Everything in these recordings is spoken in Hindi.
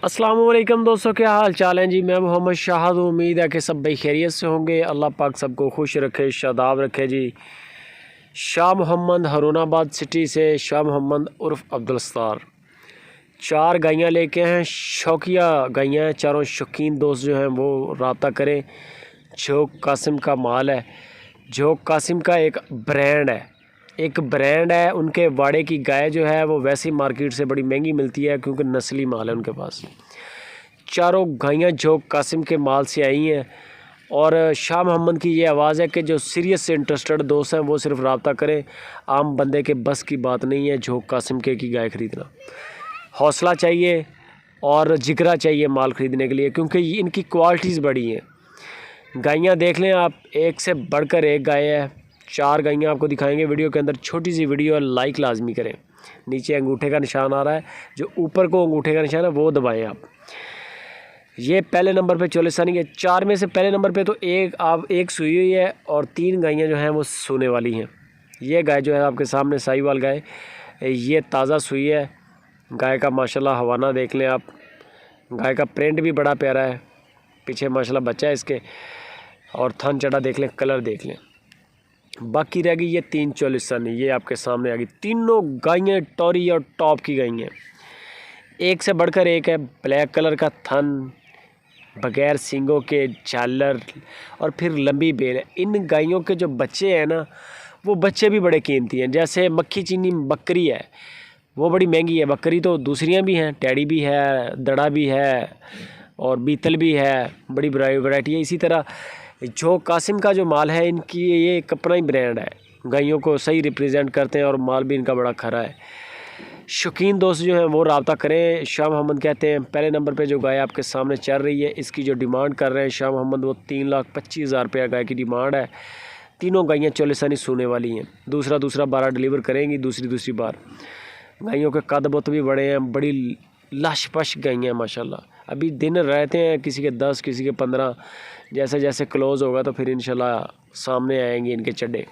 अस्सलाम वालेकुम दोस्तों, क्या हाल चाल हैं जी। मैं मोहम्मद शाहद हूँ। उम्मीद है कि सब भाई खैरियत से होंगे। अल्लाह पाक सबको खुश रखे, शादाब रखे जी। शाह मोहम्मद हरुणाबाद सिटी से शाह मोहम्मद उर्फ़ अब्दुलस्तार 4 गायें लेके हैं। शौकिया गायें हैं, चारों शौकीन दोस्त जो हैं वो रब्ता करें। झोंक कासिम का माल है। झोंक कासिम का एक ब्रांड है। उनके वाड़े की गाय जो है वो वैसी मार्केट से बड़ी महंगी मिलती है क्योंकि नस्ली माल है उनके पास। चारों गायें झोंक कासिम के माल से आई हैं। और शाह मोहम्मद की ये आवाज़ है कि जो सीरियस से इंटरेस्टेड दोस्त हैं वो सिर्फ रब्ता करें। आम बंदे के बस की बात नहीं है झोंक कासिम के की गाय ख़रीदना। हौसला चाहिए और जिगरा चाहिए माल ख़रीदने के लिए, क्योंकि इनकी क्वालिटीज़ बड़ी हैं। गायें देख लें आप, एक से बढ़कर एक गाय है। 4 गायें आपको दिखाएंगे वीडियो के अंदर। छोटी सी वीडियो, लाइक लाजमी करें। नीचे अंगूठे का निशान आ रहा है, जो ऊपर को अंगूठे का निशान है वो दबाएं आप। ये पहले नंबर पे चोलिस्तानी है। 4 में से पहले नंबर पे तो एक सुई हुई है और 3 गायें जो हैं वो सोने वाली हैं। ये गाय जो है आपके सामने साहिवाल गाय, ये ताज़ा सुई है। गाय का माशाल्लाह हवाना देख लें आप। गाय का प्रिंट भी बड़ा प्यारा है, पीछे माशाल्लाह बच्चा है इसके। और थन चढ़ा देख लें, कलर देख लें। बाकी रह गई ये 3 चोलिस्तानी, ये आपके सामने आ गई। तीनों गायें टॉरी और टॉप की गायें हैं, एक से बढ़कर एक है। ब्लैक कलर का थन, बगैर सींगों के झालर और फिर लंबी बेल है। इन गायों के जो बच्चे हैं ना, वो बच्चे भी बड़े कीमती हैं। जैसे मक्खी चीनी बकरी है, वो बड़ी महंगी है। बकरी तो दूसरियां भी हैं, टैडी भी है, दड़ा भी है और बीतल भी है, बड़ी वैरायटी है। इसी तरह जो कासिम का जो माल है, इनकी ये एक अपना ही ब्रांड है। गायों को सही रिप्रेजेंट करते हैं और माल भी इनका बड़ा खरा है। शौकीन दोस्त जो हैं वो रब्ता करें। शाह मोहम्मद कहते हैं। पहले नंबर पे जो गाय आपके सामने चल रही है, इसकी जो डिमांड कर रहे हैं शाह मोहम्मद, वो 3,25,000 रुपया गाय की डिमांड है। तीनों गायें चोलिस्तानी सोने वाली हैं। दूसरा बारह डिलीवर करेंगी दूसरी बार। गायों के कद बुत भी बड़े हैं, बड़ी लश-पश गायें हैं माशाल्लाह। अभी दिन रहते हैं, किसी के 10, किसी के 15। जैसे जैसे क्लोज़ होगा तो फिर इंशाल्लाह सामने आएंगे इनके चड्डे।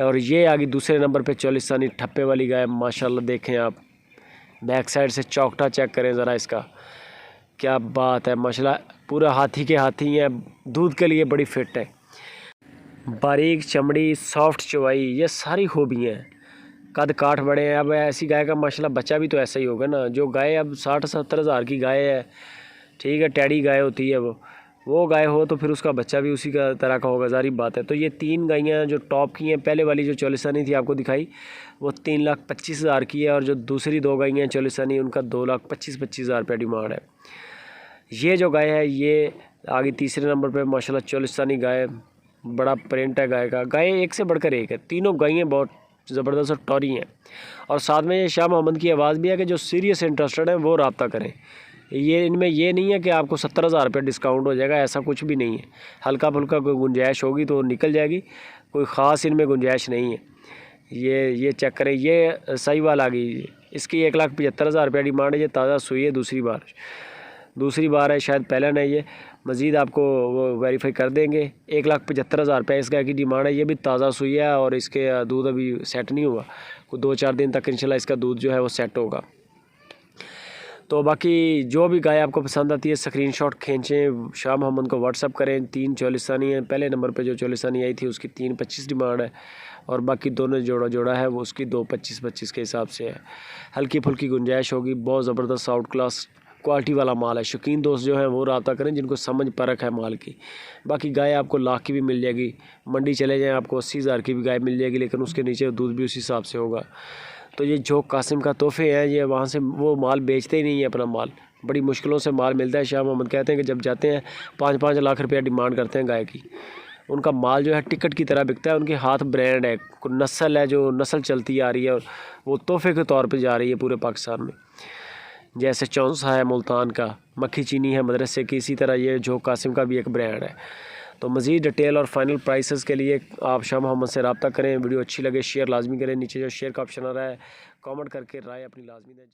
और ये आ गई दूसरे नंबर पे चोलिस्तानी ठप्पे वाली गाय। माशाल्लाह देखें आप, बैक साइड से चौकटा चेक करें ज़रा इसका, क्या बात है माशाल्लाह। पूरा हाथी के हाथी है, दूध के लिए बड़ी फिट है। बारीक चमड़ी, सॉफ्ट चवाई, ये सारी खूबियाँ हैं। कद काठ बड़े हैं। अब ऐसी गाय का माशाल्लाह बच्चा भी तो ऐसा ही होगा ना। जो गाय अब 60-70 हज़ार की गाय है, ठीक है, टैडी गाय होती है वो गाय हो तो फिर उसका बच्चा भी उसी का तरह का होगा, ज़ाहिर बात है। तो ये 3 गायें जो टॉप की हैं, पहले वाली जो चोलिस्तानी थी आपको दिखाई, वो 3,25,000 की है। और जो दूसरी 2 गायें हैं चोलिस्तानी, उनका 2,25,000 रुपया डिमांड है। ये जो गाय है ये आ गई तीसरे नंबर पर माशाल्लाह चोलिस्तानी गाय। बड़ा प्रिंट है गाय का। गाय एक से बढ़कर एक है। तीनों गायें बहुत ज़बरदस्त और टॉरी हैं। और साथ में ये शाह मोहम्मद की आवाज़ भी है कि जो सीरियस इंटरेस्टेड हैं वो रब्ता करें। ये इनमें ये नहीं है कि आपको 70,000 रुपये डिस्काउंट हो जाएगा, ऐसा कुछ भी नहीं है। हल्का फुल्का कोई गुंजाइश होगी तो निकल जाएगी, कोई ख़ास इनमें गुंजाइश नहीं है। ये चेक करें, ये साहिवाल आ गई। इसकी 1,75,000 रुपया डिमांड है। ये ताज़ा सुई है, दूसरी बार है, शायद पहले नहीं। ये मज़ीद आपको वो वेरीफाई कर देंगे। 1,75,000 रुपये इस गाय की डिमांड है। ये भी ताज़ा सुई है और इसके दूध अभी सेट नहीं हुआ। कोई 2-4 दिन तक इंशाल्लाह इसका दूध जो है वो सेट होगा। तो बाकी जो भी गाय आपको पसंद आती है स्क्रीनशॉट खींचें, शाह मोहम्मद को व्हाट्सअप करें। 3 चोलिस्तानी हैं। पहले नंबर पे जो चोलिस्तानी आई थी उसकी 3,25 डिमांड है और बाकी दोनों जोड़ा है वो उसकी 2,25-25 के हिसाब से है। हल्की फुल्की गुंजाइश होगी। बहुत ज़बरदस्त आउट क्लास क्वालिटी वाला माल है। शौकीन दोस्त जो हैं वो रब्ता करें जिनको समझ परख है माल की। बाकी गाय आपको लाख की भी मिल जाएगी। मंडी चले जाएँ आपको 80,000 की भी गाय मिल जाएगी, लेकिन उसके नीचे दूध भी उसी हिसाब से होगा। तो ये झोंक कासिम का तोहफे हैं। ये वहाँ से वो माल बेचते ही नहीं है अपना माल, बड़ी मुश्किलों से माल मिलता है। शाह मोहम्मद कहते हैं कि जब जाते हैं 5-5 लाख रुपया डिमांड करते हैं गाय की। उनका माल जो है टिकट की तरह बिकता है। उनके हाथ ब्रांड है, नस्ल है, जो नस्ल चलती आ रही है और वो तोहफे के तौर पर जा रही है पूरे पाकिस्तान में। जैसे चौंसा है मुल्तान का, मक्खी चीनी है मदरसे की, इसी तरह ये झोंक कासिम का भी एक ब्रांड है। तो मज़ीद डिटेल और फाइनल प्राइसेस के लिए आप शाह मोहम्मद से रब्ता करें। वीडियो अच्छी लगे शेयर लाजमी करें। नीचे जो शेयर का ऑप्शन आ रहा है, कमेंट करके राय अपनी लाजमी दें।